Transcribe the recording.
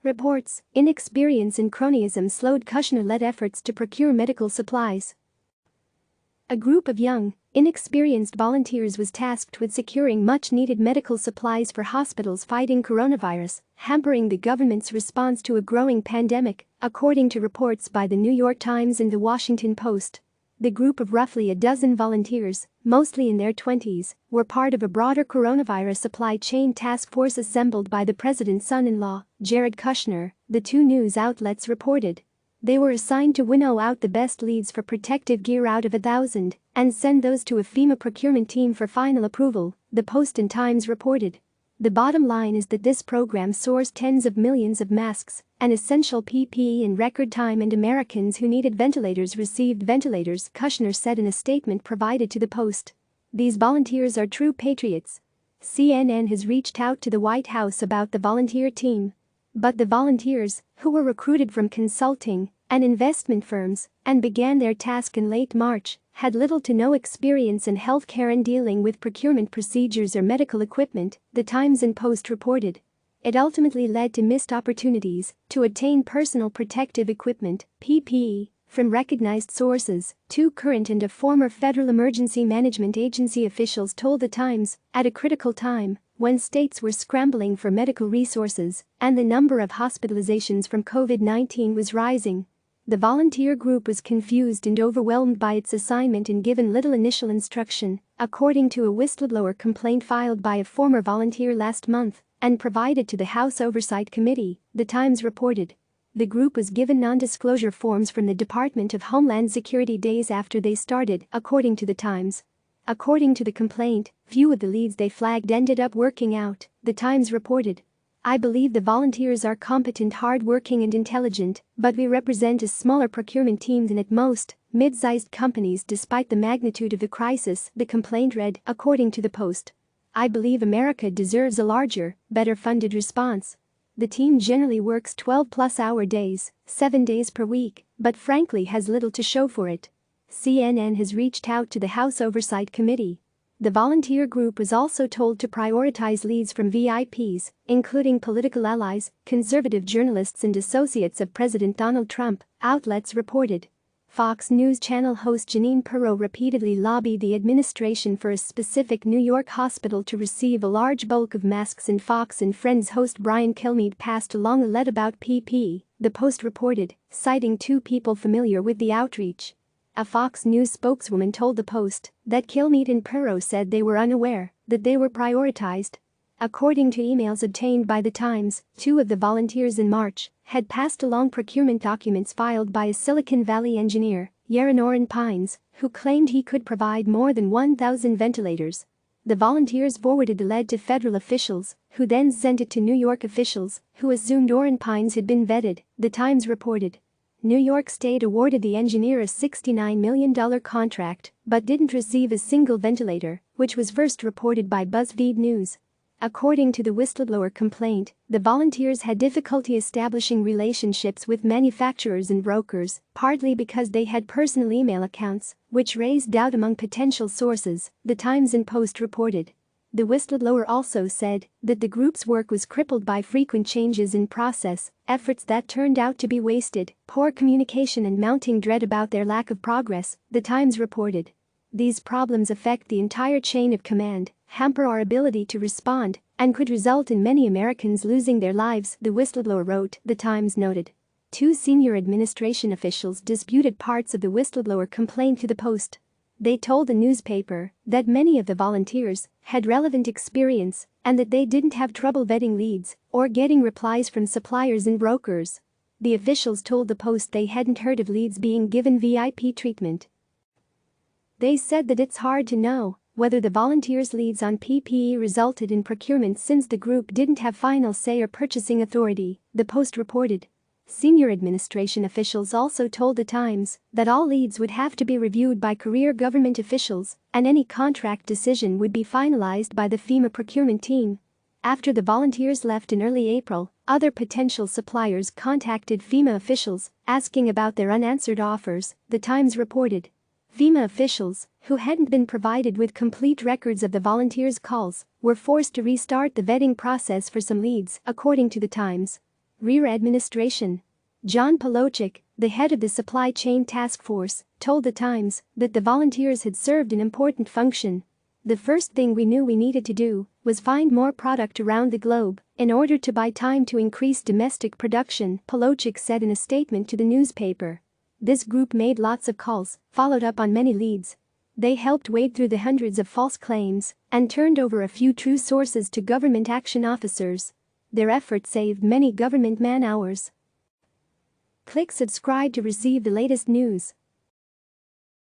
Reports, inexperience and cronyism slowed Kushner-led efforts to procure medical supplies. A group of young, inexperienced volunteers was tasked with securing much-needed medical supplies for hospitals fighting coronavirus, hampering the government's response to a growing pandemic, according to reports by the New York Times and the Washington Post. The group of roughly a dozen volunteers, mostly in their 20s, were part of a broader coronavirus supply chain task force assembled by the president's son-in-law, Jared Kushner, the two news outlets reported. They were assigned to winnow out the best leads for protective gear out of 1,000 and send those to a FEMA procurement team for final approval, the Post and Times reported. The bottom line is that this program sourced tens of millions of masks, an essential PPE in record time, and Americans who needed ventilators received ventilators, Kushner said in a statement provided to the Post. These volunteers are true patriots. CNN has reached out to the White House about the volunteer team. But the volunteers, who were recruited from consulting and investment firms and began their task in late March, had little to no experience in healthcare and dealing with procurement procedures or medical equipment, the Times and Post reported. It ultimately led to missed opportunities to attain personal protective equipment, PPE, from recognized sources, two current and a former Federal Emergency Management Agency officials told the Times, at a critical time when states were scrambling for medical resources and the number of hospitalizations from COVID-19 was rising. The volunteer group was confused and overwhelmed by its assignment and given little initial instruction, according to a whistleblower complaint filed by a former volunteer last month and provided to the House Oversight Committee, the Times reported. The group was given non-disclosure forms from the Department of Homeland Security days after they started, according to the Times. According to the complaint, few of the leads they flagged ended up working out, the Times reported. I believe the volunteers are competent, hard-working and intelligent, but we represent a smaller procurement team than at most mid-sized companies despite the magnitude of the crisis, the complaint read, according to the Post. I believe America deserves a larger, better-funded response. The team generally works 12-plus-hour days, 7 days per week, but frankly has little to show for it. CNN has reached out to the House Oversight Committee. The volunteer group was also told to prioritize leads from VIPs, including political allies, conservative journalists and associates of President Donald Trump, outlets reported. Fox News Channel host Jeanine Pirro repeatedly lobbied the administration for a specific New York hospital to receive a large bulk of masks, and Fox and Friends host Brian Kilmeade passed along a lead about PPE, the Post reported, citing two people familiar with the outreach. A Fox News spokeswoman told the Post that Kilmeade and Pirro said they were unaware that they were prioritized. According to emails obtained by the Times, two of the volunteers in March had passed along procurement documents filed by a Silicon Valley engineer, Yaron Pines, who claimed he could provide more than 1,000 ventilators. The volunteers forwarded the lead to federal officials, who then sent it to New York officials, who assumed Pines had been vetted, the Times reported. New York State awarded the engineer a $69 million contract but didn't receive a single ventilator, which was first reported by BuzzFeed News. According to the whistleblower complaint, the volunteers had difficulty establishing relationships with manufacturers and brokers, partly because they had personal email accounts, which raised doubt among potential sources, the Times and Post reported. The whistleblower also said that the group's work was crippled by frequent changes in process, efforts that turned out to be wasted, poor communication and mounting dread about their lack of progress, the Times reported. These problems affect the entire chain of command, hamper our ability to respond, and could result in many Americans losing their lives, the whistleblower wrote, the Times noted. Two senior administration officials disputed parts of the whistleblower complaint to the Post. They told the newspaper that many of the volunteers had relevant experience and that they didn't have trouble vetting leads or getting replies from suppliers and brokers. The officials told the Post they hadn't heard of leads being given VIP treatment. They said that it's hard to know whether the volunteers' leads on PPE resulted in procurement since the group didn't have final say or purchasing authority, the Post reported. Senior administration officials also told the Times that all leads would have to be reviewed by career government officials and any contract decision would be finalized by the FEMA procurement team. After the volunteers left in early April, other potential suppliers contacted FEMA officials asking about their unanswered offers, the Times reported. FEMA officials, who hadn't been provided with complete records of the volunteers' calls, were forced to restart the vetting process for some leads, according to the Times. Rear Administration. John Polochik, the head of the Supply Chain Task Force, told The Times that the volunteers had served an important function. "The first thing we knew we needed to do was find more product around the globe in order to buy time to increase domestic production," Polochik said in a statement to the newspaper. This group made lots of calls, followed up on many leads. They helped wade through the hundreds of false claims and turned over a few true sources to government action officers. Their efforts saved many government man-hours. Click subscribe to receive the latest news.